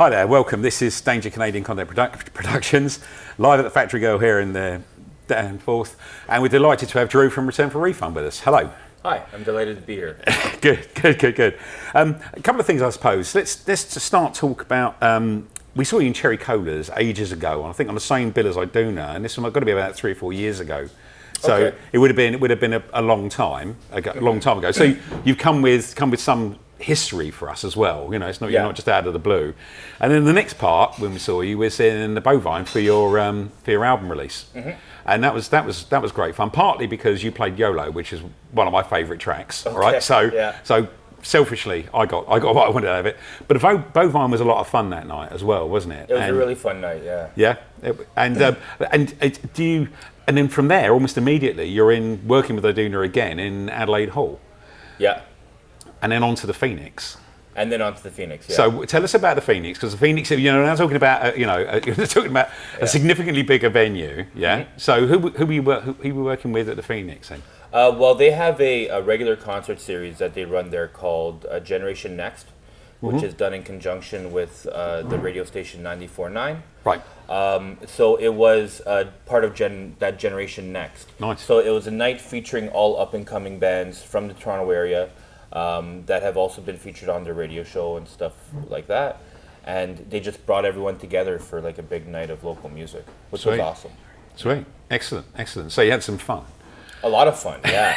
Hi there, welcome. This is Danger Canadian Content Productions, live at the Factory Go here in the Danforth, and we're delighted to have Drew from Return For Refund with us. Hello. Hi, I'm delighted to be here. Good. A couple of things, I suppose. Let's just start talk about. We saw you in Cherry Colas ages ago, and I think on the same bill as I do now, and this one got to be about 3 or 4 years ago. So okay. it would have been a long time ago. So you've come with some history for us as well. You know, it's not you're not just out of the blue. And then the next part when we saw you was in the Bovine for your album release, and that was great fun. Partly because you played YOLO, which is one of my favourite tracks. Okay. All right, so selfishly, I got what I wanted out of it. But Bovine was a lot of fun that night as well, wasn't it? It was a really fun night. Yeah. Yeah, and then from there, almost immediately, you're working with Aduna again in Adelaide Hall. Yeah. And then on to the Phoenix. And then on to the Phoenix, yeah. So tell us about the Phoenix, because the Phoenix, now talking about, you're talking about a significantly bigger venue, yeah? So who were you working with at the Phoenix then? Well, they have a regular concert series that they run there called Generation Next, which is done in conjunction with the radio station 94.9. Right. So it was part of that Generation Next. Nice. So it was a night featuring all up-and-coming bands from the Toronto area, that have also been featured on their radio show and stuff like that, and they just brought everyone together for like a big night of local music, which was awesome. Sweet, excellent. So you had some fun. A lot of fun, yeah.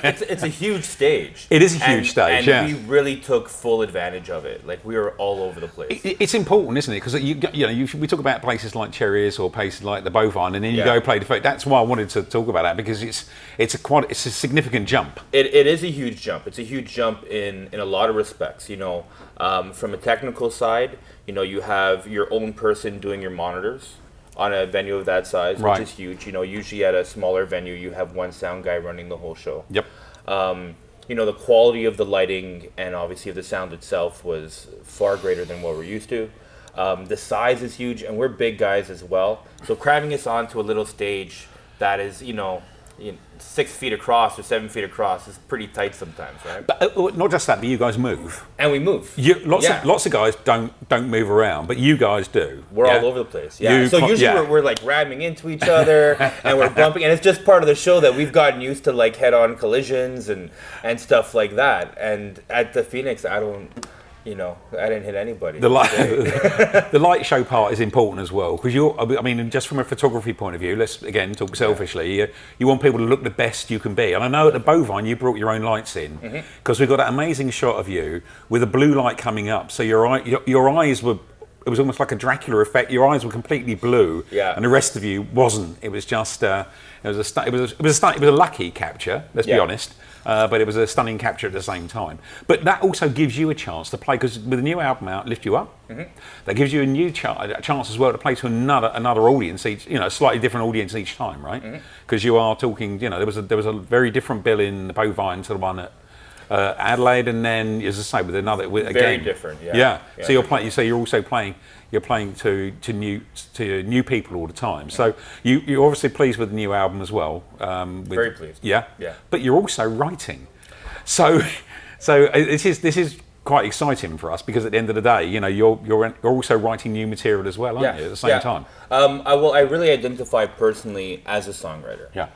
It's a huge stage. It is a huge stage, and we really took full advantage of it. Like, we were all over the place. It's important, isn't it? Because we talk about places like Cherries or places like the Bovine, and then you go play the. That's why I wanted to talk about that, because it's a significant jump. It is a huge jump. It's a huge jump in a lot of respects. From a technical side, you have your own person doing your monitors on a venue of that size, which is huge. Usually at a smaller venue, you have one sound guy running the whole show. Yep. The quality of the lighting and obviously of the sound itself was far greater than what we're used to. The size is huge, and we're big guys as well. So cramming us onto a little stage that is, 6 feet across or 7 feet across is pretty tight sometimes, right? But not just that, but you guys move. And we move. Lots of guys don't move around, but you guys do. We're all over the place. Yeah. So usually we're like ramming into each other and we're bumping, and it's just part of the show that we've gotten used to, like head-on collisions and stuff like that. And at the Phoenix, I didn't hit anybody. The light show part is important as well, because just from a photography point of view, let's again talk selfishly. You want people to look the best you can be, and I know at the Bovine you brought your own lights in, because we've got that amazing shot of you with a blue light coming up. So your eyes were. It was almost like a Dracula effect. Your eyes were completely blue, and the rest of you wasn't. It was just it was a lucky capture. Let's be honest. But it was a stunning capture at the same time. But that also gives you a chance to play, because with a new album out, Lift You Up, that gives you a new chance as well to play to another audience, a slightly different audience each time, right? Because you are talking, there was a very different bill in the Bovine to the one at Adelaide, and then, as I say, with another very different. So you're also playing. You're playing to new people all the time. So you're obviously pleased with the new album as well. Very pleased. Yeah. But you're also writing. So this is quite exciting for us, because at the end of the day, you're also writing new material as well, aren't you? At the same time. I really identify personally as a songwriter. Yeah.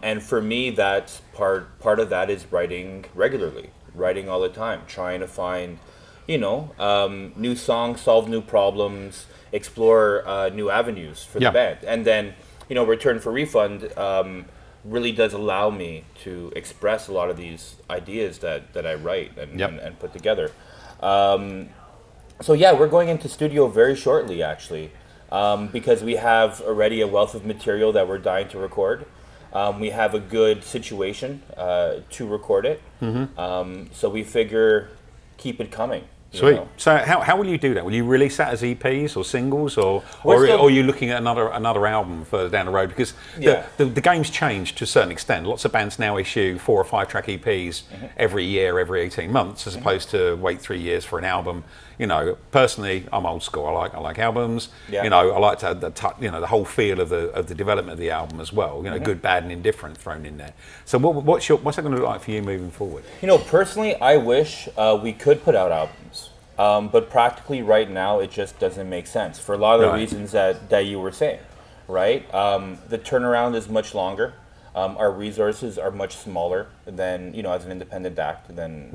And for me, that's part of that is writing regularly, writing all the time, trying to find, new songs, solve new problems, explore new avenues for the band. And then, Return For Refund really does allow me to express a lot of these ideas that I write and put together. We're going into studio very shortly, actually, because we have already a wealth of material that we're dying to record. We have a good situation to record it. So we figure keep it coming. Sweet. So how will you do that? Will you release that as EPs or singles, or are you looking at another album further down the road? Because the game's changed to a certain extent. Lots of bands now issue 4 or 5 track EPs every year, every 18 months, as opposed to wait 3 years for an album. Personally, I'm old school. I like albums. I like to have the whole feel of the development of the album as well. Good, bad, and indifferent thrown in there. So what's that going to look like for you moving forward? Personally, I wish we could put out albums. But practically right now, it just doesn't make sense for a lot of the reasons that you were saying, right? The turnaround is much longer. Our resources are much smaller than, as an independent act than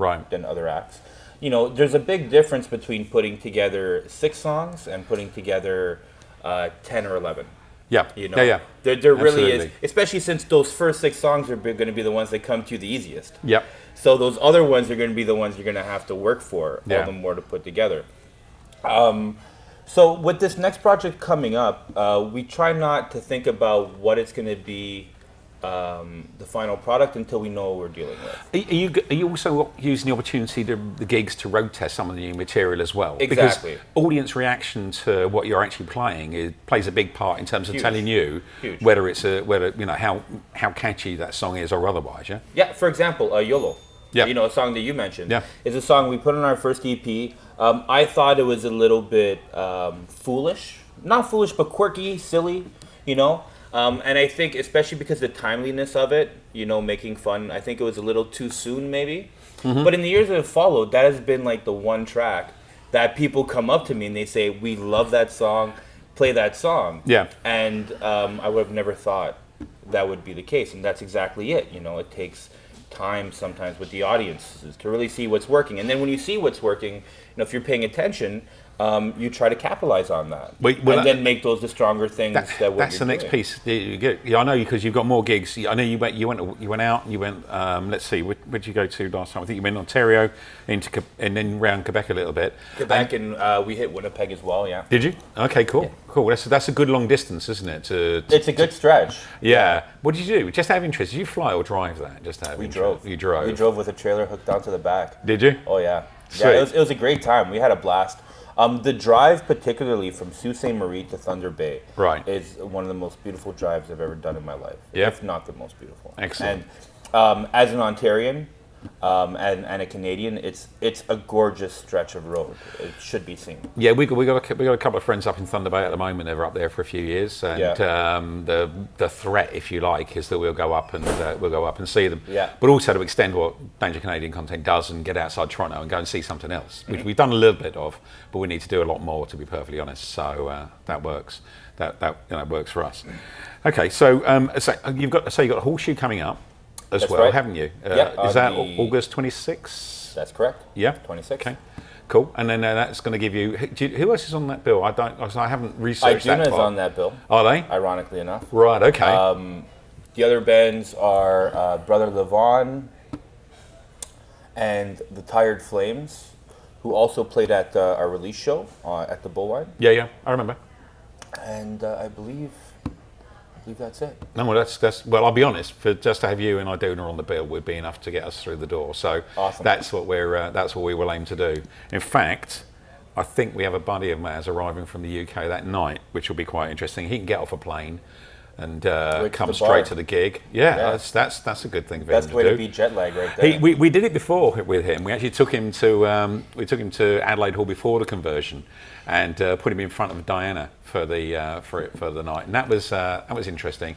other acts. There's a big difference between putting together 6 songs and putting together 10 or 11. Yeah. There really is, especially since those first 6 songs are going to be the ones that come to you the easiest. Yep. So those other ones are going to be the ones you're going to have to work for all the more to put together. So with this next project coming up, we try not to think about what it's going to be, the final product, until we know what we're dealing with. Are you also using the opportunity, the gigs, to road test some of the new material as well? Exactly. Because audience reaction to what you're actually playing plays a big part in terms of telling you whether it's how catchy that song is or otherwise. Yeah. Yeah. For example, YOLO. Yeah. A song that you mentioned. Yeah. Is a song we put on our first EP. I thought it was a little bit foolish, not foolish, but quirky, silly. And I think, especially because the timeliness of it, making fun, I think it was a little too soon, maybe. Mm-hmm. But in the years that have followed, that has been like the one track that people come up to me and they say, "We love that song, play that song." Yeah. And I would have never thought that would be the case, and that's exactly it. It takes time sometimes with the audiences to really see what's working, and then when you see what's working, if you're paying attention, you try to capitalize on that, and then make those the stronger things. That's the next piece. I know, because you've got more gigs. I know you went out. You went. Let's see, where'd you go to last time? I think you went Ontario, and then around Quebec a little bit. Quebec, and we hit Winnipeg as well. Yeah. Did you? Okay, cool, yeah. Cool. That's a good long distance, isn't it? It's a good stretch. Yeah. What did you do? Just out of interest, did you fly or drive that? Just out of interest. Drove. You drove. We drove with a trailer hooked onto the back. Did you? Oh yeah. Sweet. Yeah. It was a great time. We had a blast. The drive, particularly from Sault Ste. Marie to Thunder Bay, is one of the most beautiful drives I've ever done in my life. Yeah. If not the most beautiful. Excellent. And as an Ontarian and a Canadian, it's a gorgeous stretch of road. It should be seen. Yeah, we got a couple of friends up in Thunder Bay at the moment. They're up there for a few years, and the threat, if you like, is that we'll go up and see them. Yeah. But also to extend what Danger Canadian Content does and get outside Toronto and go and see something else, which we've done a little bit of, but we need to do a lot more, to be perfectly honest. So that works. That works for us. Okay, so you've got a horseshoe coming up as That's well, right. haven't you? Yeah, is that August 26th? That's correct. Yeah, 26th. Okay, cool. And then that's going to give you. Who else is on that bill? I haven't researched that Ijuna's far. on that bill. Are they? Ironically enough. Right. Okay. The other bands are Brother Levon and the Tired Flames, who also played at our release show at the Bullwine. Yeah, I remember. And I believe that's it. No, well, that's well. I'll be honest. For just to have you and Iduna on the bill would be enough to get us through the door. So awesome. That's what we will aim to do. In fact, I think we have a buddy of Matt's arriving from the UK that night, which will be quite interesting. He can get off a plane and come straight to the gig. Yeah. That's a good thing for him to do. Best way to beat jet lag, right there. We did it before with him. We actually took him to Adelaide Hall before the conversion, and put him in front of Diana for the night, and that was interesting.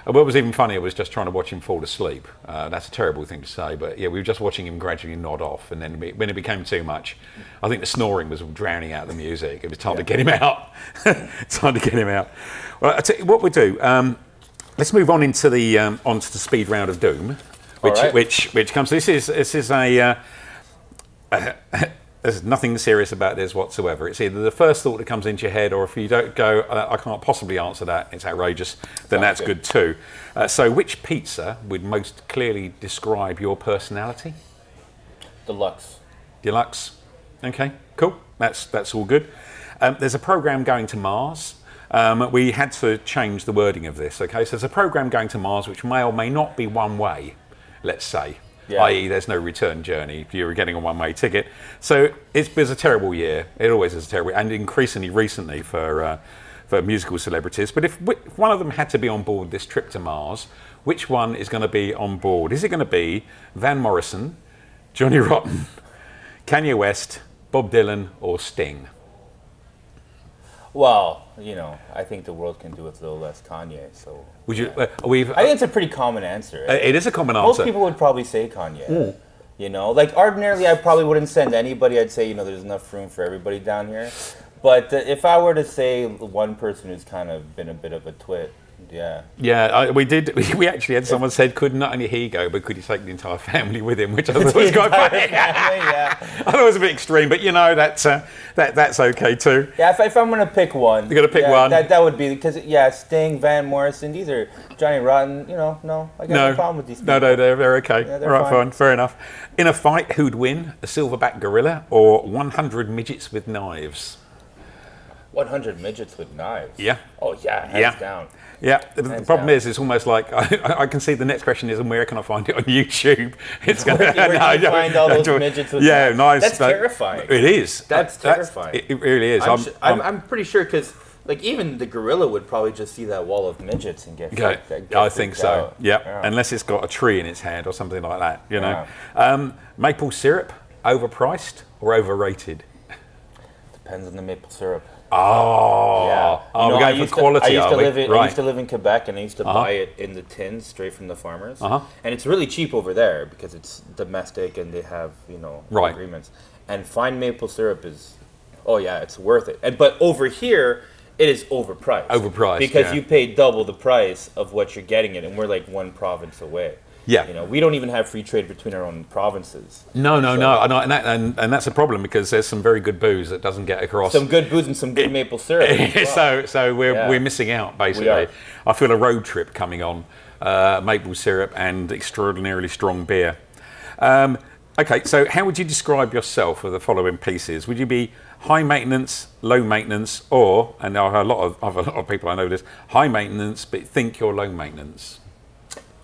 What was even funnier was just trying to watch him fall asleep. That's a terrible thing to say, but yeah, we were just watching him gradually nod off, and then when it became too much, I think the snoring was drowning out the music. It was time to get him out. Time to get him out. Well, I'll tell you what we'll do. Let's move on into onto the speed round of doom, which comes. This is a. There's nothing serious about this whatsoever. It's either the first thought that comes into your head, or if you don't go, I can't possibly answer that, it's outrageous, then that's good too. So which pizza would most clearly describe your personality? Deluxe. Deluxe. Okay, cool. That's all good. There's a program going to Mars. We had to change the wording of this, okay? So there's a program going to Mars which may or may not be one way, let's say. Yeah. I.e. there's no return journey, you're getting a one-way ticket. So it's been a terrible year. It always is a terrible, and increasingly recently for musical celebrities. But if one of them had to be on board this trip to Mars, which one is going to be on board? Is it going to be Van Morrison, Johnny Rotten, Kanye West, Bob Dylan, or Sting? Well, I think the world can do with a little less Kanye. So would you? I think it's a pretty common answer. It is a common answer. Most people would probably say Kanye. You know, like ordinarily I probably wouldn't send anybody. I'd say, you know, there's enough room for everybody down here. But if I were to say one person who's kind of been a bit of a twit, yeah. Yeah, we did. We actually had someone said, could not only he go, but could he take the entire family with him? Which I thought was quite funny. Yeah. I thought it was a bit extreme, but you know, that's okay too. Yeah, if I'm going to pick one. You're going to pick one. That would be, because, Sting, Van Morrison, these are Johnny Rotten, you know, no, I got no problem with these people. No, they're okay. Yeah, they're fine. Fair enough. In a fight, who'd win? A silverback gorilla or 100 midgets with knives? 100 midgets with knives? Yeah. Oh, yeah, hands down. Yeah, the problem is, it's almost like I can see the next question is, and where can I find it on YouTube? It's going where can you find all those midgets with knives? Nice. That's terrifying. It is. That's terrifying. It really is. I'm pretty sure, because like even the gorilla would probably just see that wall of midgets and get. I think so. Out. Yeah, unless it's got a tree in its hand or something like that. You know, maple syrup, overpriced or overrated? Depends on the maple syrup. Oh, yeah. We're going for quality. I used to live in Quebec, and I used to buy it in the tins straight from the farmers. And it's really cheap over there because it's domestic and they have, you know, agreements. And fine maple syrup is, it's worth it. But over here, it is overpriced. Because you pay double the price of what you're getting it, and we're like one province away. Yeah, you know, we don't even have free trade between our own provinces. No, and that's a problem because there's some very good booze that doesn't get across. Some good booze and some good maple syrup. Well. So we're missing out basically. We are. I feel a road trip coming on, maple syrup and extraordinarily strong beer. Okay, so how would you describe yourself with the following pieces? Would you be high maintenance, low maintenance, or, and there are a lot of people I know this, high maintenance but think you're low maintenance?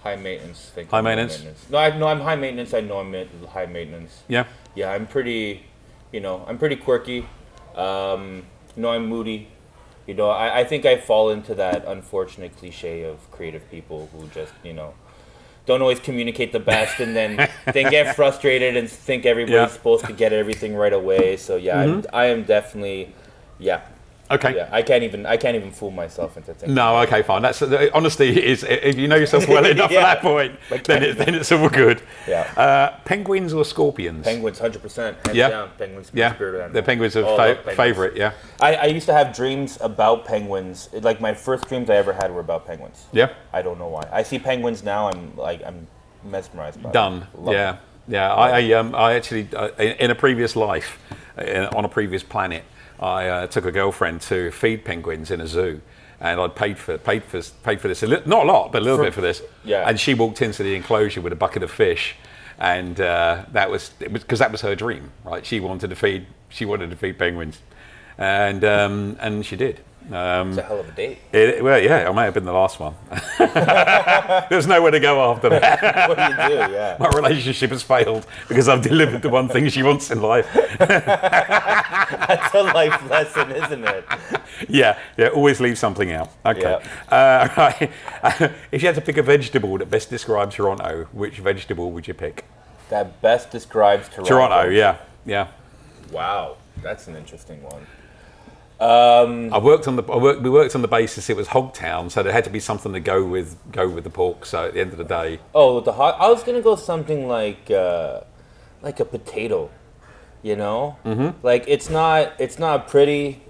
High maintenance. High maintenance? No, I'm high maintenance. I know I'm high maintenance. Yeah? Yeah, I'm pretty quirky. I'm moody. You know, I think I fall into that unfortunate cliche of creative people who just, you know, don't always communicate the best and then get frustrated and think everybody's supposed to get everything right away. So, I am definitely, Okay. Yeah, I can't even fool myself into thinking. No, okay, fine. That's honesty is, if you know yourself well enough at that point, then it's all good. Yeah. Penguins or scorpions? Penguins, 100%. Hands down. Penguins. The penguins are favorite. Yeah. I used to have dreams about penguins. Like my first dreams I ever had were about penguins. Yeah. I don't know why. I see penguins now. I'm mesmerized by them. Done. Yeah. I actually in a previous life, on a previous planet, I took a girlfriend to feed penguins in a zoo, and I'd paid for this not a lot, but a little bit for this. Yeah. And she walked into the enclosure with a bucket of fish, and that was because that was her dream, right? She wanted to feed penguins, and she did. It's a hell of a date. It may have been the last one. There's nowhere to go after that. What do you do? Yeah. My relationship has failed because I've delivered the one thing she wants in life. That's a life lesson, isn't it? Yeah. Always leave something out. Okay. Right. If you had to pick a vegetable that best describes Toronto, which vegetable would you pick? That best describes Toronto. Toronto. Yeah. Wow, that's an interesting one. We worked on the basis it was Hogtown, so there had to be something to go with the pork. So at the end of the day, I was gonna go something like a potato, you know, like it's not pretty,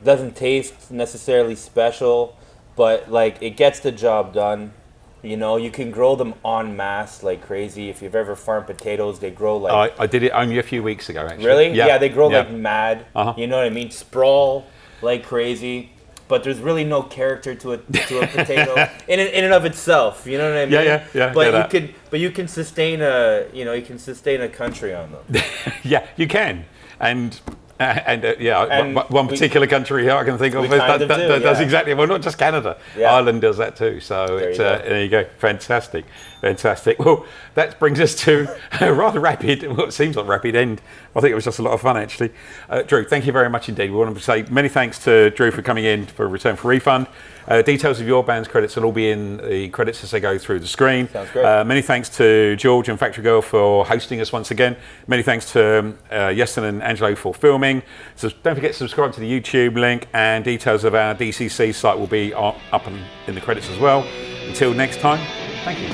doesn't taste necessarily special, but like it gets the job done. You know, you can grow them en masse like crazy. If you've ever farmed potatoes, they grow like... I did it only a few weeks ago, actually. Really? Yeah, they grow like mad. Uh-huh. You know what I mean? Sprawl like crazy. But there's really no character to a potato in and of itself. You know what I mean? Yeah. But you can sustain a country on them. Yeah, you can. And one particular country I can think of that does exactly, well, not just Canada, Ireland does that too. So there you go, fantastic. Well, that brings us to a rather rapid, what seems like rapid end. I think it was just a lot of fun actually. Drew, thank you very much indeed. We want to say many thanks to Drew for coming in for Return for Refund. Details of your band's credits will all be in the credits as they go through the screen. Sounds great. Many thanks to George and Factory Girl for hosting us once again. Many thanks to Yeston and Angelo for filming. So don't forget to subscribe to the YouTube link, and details of our DCC site will be up in the credits as well. Until next time, thank you.